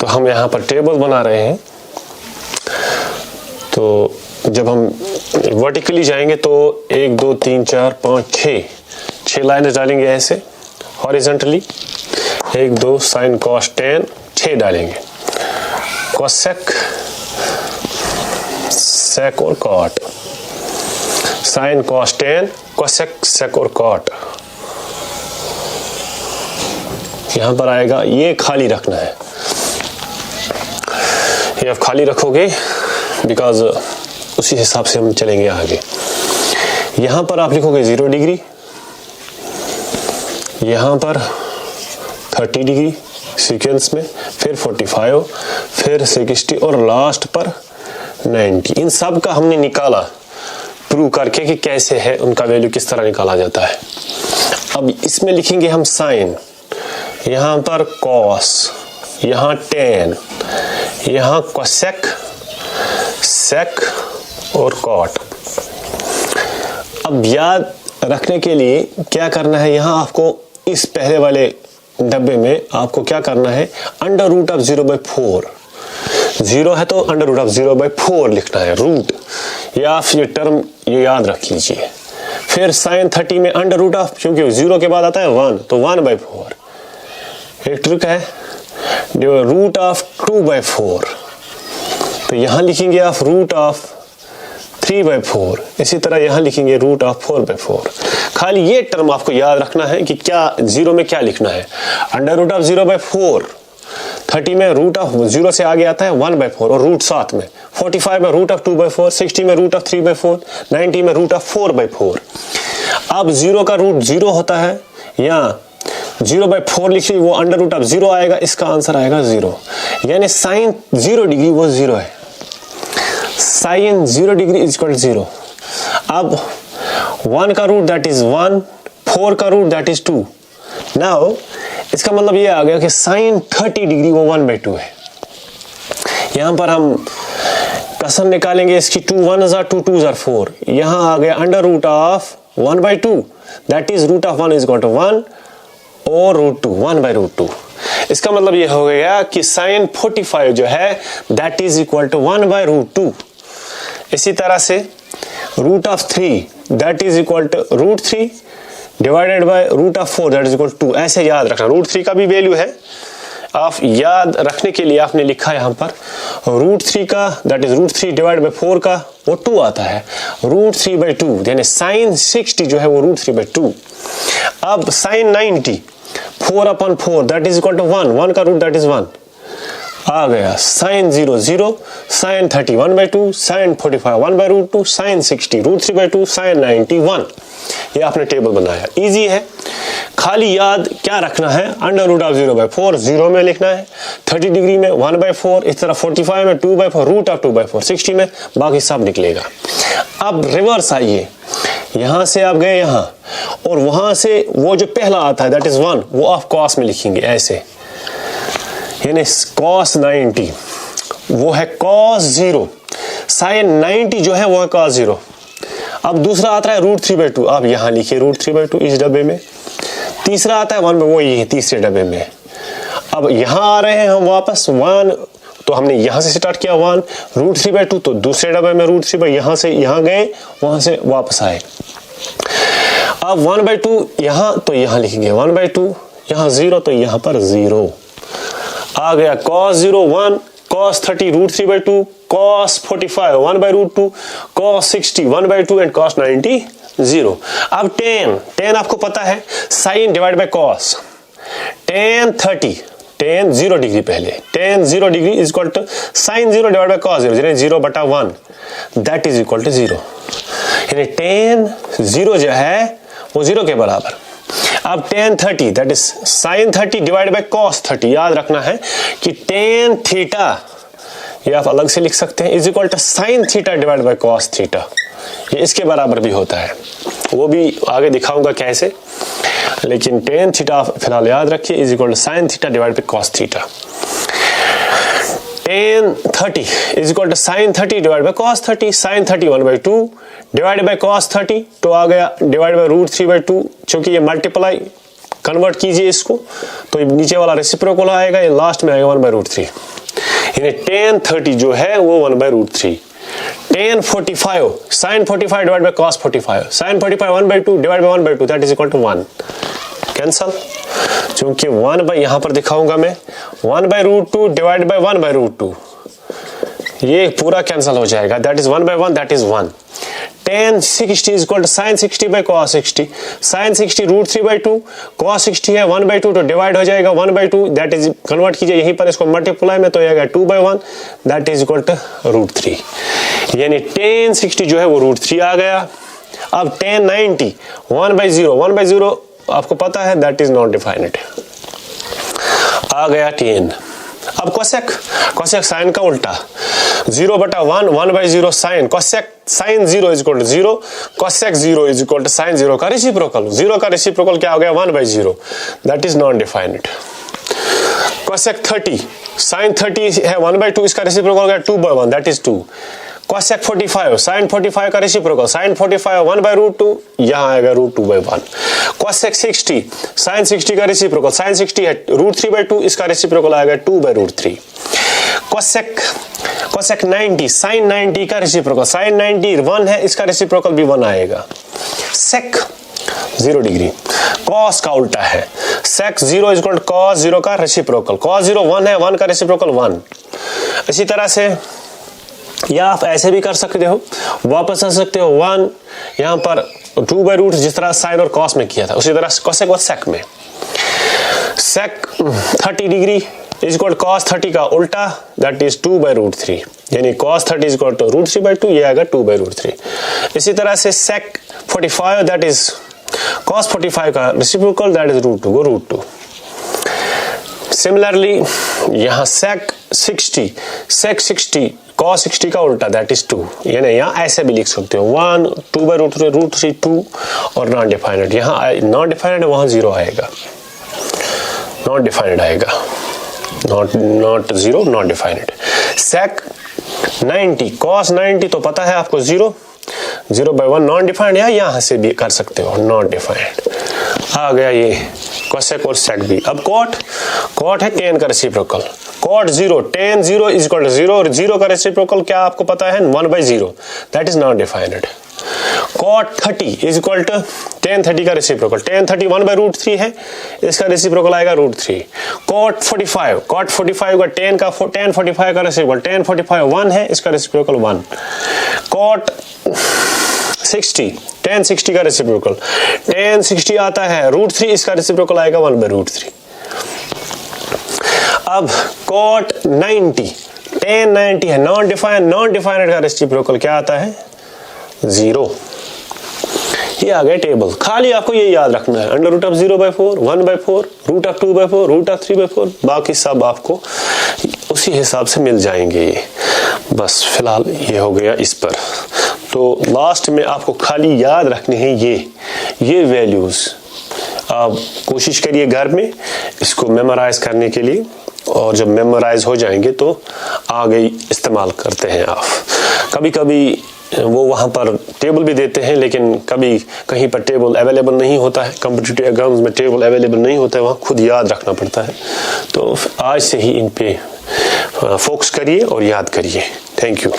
तो हम यहाँ पर टेबल बना रहे हैं। तो जब हम वर्टिकली जाएंगे तो 1 2 3 4 5 6 लाइनें डालेंगे ऐसे हॉरिजॉन्टली। 1 2 साइन कॉस टेन 6 डालेंगे, कोसेक सेक और cot, sine cos tan cosec sec और कॉट। यहां पर आएगा, ये खाली रखना है, ये आप खाली रखोगे बिकॉज उसी हिसाब से हम चलेंगे आगे। यहां पर आप लिखोगे 0 डिग्री, यहां पर 30 डिग्री सीक्वेंस में, फिर 45, फिर 60 और लास्ट पर 90। इन सब का हमने निकाला प्रूव करके कि कैसे है, उनका वैल्यू किस तरह निकाला जाता है। अब इसमें लिखेंगे हम साइन, यहां पर कॉस, यहां टेन, यहां कोसेक सेक और कॉट। अब याद रखने के लिए क्या करना है, यहां आपको इस पहले वाले डब्बे में आपको क्या करना है, अंडर रूट ऑफ 0/4। 0 है तो अंडर रूट ऑफ 0/4 लिखना है, रूट, या आप ये टर्म ये याद रख लीजिए। फिर साइन 30 में अंडर रूट ऑफ, क्योंकि 0 के बाद आता है 1 तो 1/4। एक ट्रिक है, रूट ऑफ 2/4, तो यहां लिखेंगे आप रूट ऑफ 3/4। इसी तरह यहां लिखेंगे रूट ऑफ 4/4। खाली ये टर्म आपको याद रखना है कि क्या 0 में क्या लिखना है, अंडर रूट ऑफ 0/4। 30 में रूट ऑफ 0 से आगे आता है 1/4 और रूट साथ में। 45 में रूट ऑफ 2/4, 60 में रूट ऑफ 3/4, 90 में रूट ऑफ 4/4। अब 0 का रूट 0 होता है, या 0/4 लिखिए, वो अंडर रूट ऑफ 0 आएगा, इसका आंसर आएगा 0। यानी साइन 0 डिग्री वो 0 है, साइन 0 डिग्री इज इक्वल 0। अब 1 का रूट दैट इज 1, 4 का रूट दैट इज 2। नाउ इसका मतलब ये आ गया कि साइन 30 डिग्री वो 1/2 है। यहां पर हम कसर निकालेंगे इसकी, 2 1s are 2 2s are 4। यहां आ गया under root of 1/2 that is root of 1 is equal to 1 और रूट 2 1/2। इसका मतलब ये हो गया कि साइन 45 जो है दैट इज इक्वल टू 1/2। इसी तरह से root of 3 that is equal to root 3 divided by root of 4 that is equal to 2। ऐसे याद रखना, रूट 3 का भी वैल्यू है, आप याद रखने के लिए आपने लिखा यहां पर रूट 3 का that is root 3 divide by 4 का वो 2 आता है, रूट 3/2, यानी साइन 60 जो है वो रूट 3/2। अब sine 90 4/4 that is equal to 1, 1 का रूट दैट इज 1 आ गया, sine 0 0, sine 30 1/2, sine 45 1/2, sine 60 root 3/2, sine 90 1। ये आपने टेबल बनाया, इजी है। खाली याद क्या रखना है, अंडर रूट ऑफ 0/4 0 में लिखना है, 30 डिग्री में 1/4, इस तरह 45 में 2/4, रूट ऑफ 2/4, 60 में बाकी सब निकलेगा। अब रिवर्स आइए, यहां से आप गए यहां और वहां से वो जो पहला आता है दैट इज 1 वो आप कॉस में लिखेंगे ऐसे, यानी कॉस 90 वो है कॉस 0, साइन 90 जो है वो है कॉस 0। अब दूसरा आता है रूट 3/2, आप यहां लिखिए रूट 3/2 इस डब्बे में। तीसरा आता है 1 में, वो ये तीसरे डब्बे में। अब यहां आ रहे हैं हम वापस 1, तो हमने यहां से स्टार्ट किया 1 रूट 3/2, तो दूसरे डब्बे में रूट 3/2, यहां से यहां गए, वहां से वापस आए। अब 1/2 यहां, तो यहां लिखेंगे 1/2, यहां 0 तो यहां पर 0 आ गया, cos 0 1, cos 30 root 3/2, cos 45 1/2, cos 60 1/2 and cos 90 0। अब tan आपको पता है, sine divide by cos, tan 30 tan 0 degree पहले, tan 0 degree is equal to sine 0 divide by cos 0, यानी 0/1 दैट इज इक्वल टू 0, यानी tan 0 जो है वो 0 के बराबर। अब tan 30 that is sine 30 divide by cos 30, याद रखना है कि tan थीटा ये आप अलग से लिख सकते हैं is equal to sine theta divide by cos theta, ये इसके बराबर भी होता है, वो भी आगे दिखाऊंगा कैसे, लेकिन tan थीटा फिलहाल याद रखिए is equal to sine theta divide by cos theta. tan 30 is equal to sine 30 divide by cos 30, sine 30 1/2 divide by cos 30, तो आ गया डिवाइड बाय रूट 3/2, क्योंकि ये मल्टीप्लाई कन्वर्ट कीजिए इसको, तो नीचे वाला रेसिप्रोकल आएगा, ये लास्ट में आएगा 1/√3। यानी tan 30 जो है वो 1/√3। tan 45 sin 45 divide by cos 45, sin 45 1/2 divide by 1/2 that is equal to 1। Cancel, क्योंकि 1 बाय यहां पर दिखाऊंगा मैं 1/√2 डिवाइड बाय 1/√2, ये पूरा कैंसिल हो जाएगा, that is 1/1, that is 1। tan 60 is equal to sin 60 by cos 60, sin 60 √3/2, cos 60 है 1/2 तो डिवाइड हो जाएगा 1/2, दैट इज कन्वर्ट कीजिए यहीं पर इसको मल्टीप्लाई में, तो आएगा 2/1 दैट इज इक्वल टू √3। यानी tan 60 जो है वो √3 आ गया। अब tan 90 1/0 आपको पता है दैट इज नॉट डिफाइनेट आ गया tan। अब कोसेक साइन का उल्टा 0/1 1/0 sine cosec sine 0 is equal to 0, cosec 0 is equal to sine 0 का रेसिप्रोकल। 0 का रेसिप्रोकल क्या हो गया 1/0, that is non definite. Cosec 30 sine 30 है 1/2, इसका रेसिप्रोकल हो गया 2/1 दैट इज 2। कोसेक 45 साइन 45 का रेसिप्रोकल, साइन 45 1/√2, यहां आएगा √2/1। कोसेक 60 साइन 60 का रेसिप्रोकल, साइन 60 है √3/2, इसका रेसिप्रोकल आएगा 2/√3। कोसेक 90 साइन 90 का रेसिप्रोकल, साइन 90 1 है, इसका रेसिप्रोकल भी 1 आएगा। सेक 0 डिग्री, कॉस का उल्टा है, सेक 0 इज इक्वल टू कॉस 0 का रेसिप्रोकल, कॉस 0 1 है, 1 का रेसिप्रोकल 1। इसी तरह से या आप ऐसे भी कर सकते हो, वापस आ सकते हो 1 यहां पर 2/√, जिस तरह साइन और कॉस में किया था उसी तरह कोसेक और सेक में। Sec 30 degree is equal to cos 30 का उल्टा दैट इज 2/√3, यानी cos 30 इज इक्वल टू √3/2, ये आएगा 2/√3। इसी तरह से सेक 45 दैट इज cos 45 का reciprocal that is √2, go √2। Similarly यहां सेक 60 cos 60 का उल्टा दैट इज 2, यानी यहां ऐसे भी लिख सकते हो 1 2/√3 √3 2 और नॉन डिफाइनेड, यहां नॉन डिफाइनेड वहां 0 आएगा, नॉट डिफाइनेड आएगा, not 0 not defined. Sec 90 cos 90 तो पता है आपको 0/1 नॉन डिफाइंड, या यहां से भी कर सकते हो नॉट डिफाइंड। आ गया ये कोसेक और सेक भी। अब कॉट है tan का reciprocal, cot 0 tan 0 is equal to 0 और 0 का रेसिप्रोकल क्या आपको पता है 1/0, that is not defined. cot 30 is equal to tan 30 का रेसिप्रोकल, tan 30 1/√3 है, इसका रेसिप्रोकल आएगा √3। cot 45 का tan 45 का रेसिप्रोकल, tan 45 1 है, इसका रेसिप्रोकल 1। cot 60 tan 60 का रेसिप्रोकल, tan 60 आता है √3, इसका रेसिप्रोकल आएगा 1/√3। अब cot 90 tan 90 है नॉन डिफाइनेड का रेसिप्रोकल क्या आता है 0। ये आ गया टेबल, खाली आपको ये याद रखना है √0/4 1/4 √2/4 √3/4, बाकी सब आपको उसी हिसाब से मिल जाएंगे ये। बस फिलहाल ये हो गया इस पर। तो लास्ट में आपको खाली याद रखने हैं ये वैल्यूज। आप कोशिश करिए घर में इसको मेमोराइज करने के लिए, और जब मेमोराइज हो जाएंगे तो आगे इस्तेमाल करते हैं आप। कभी कभी वो वहाँ पर टेबल भी देते हैं, लेकिन कभी कहीं पर टेबल अवेलेबल नहीं होता है, कॉम्पिटिटिव एग्जाम्स में टेबल अवेलेबल नहीं होता है, वहाँ खुद याद रखना पड़ता है। तो आज से ही इन पे फोकस करिए और याद करिए। Thank you.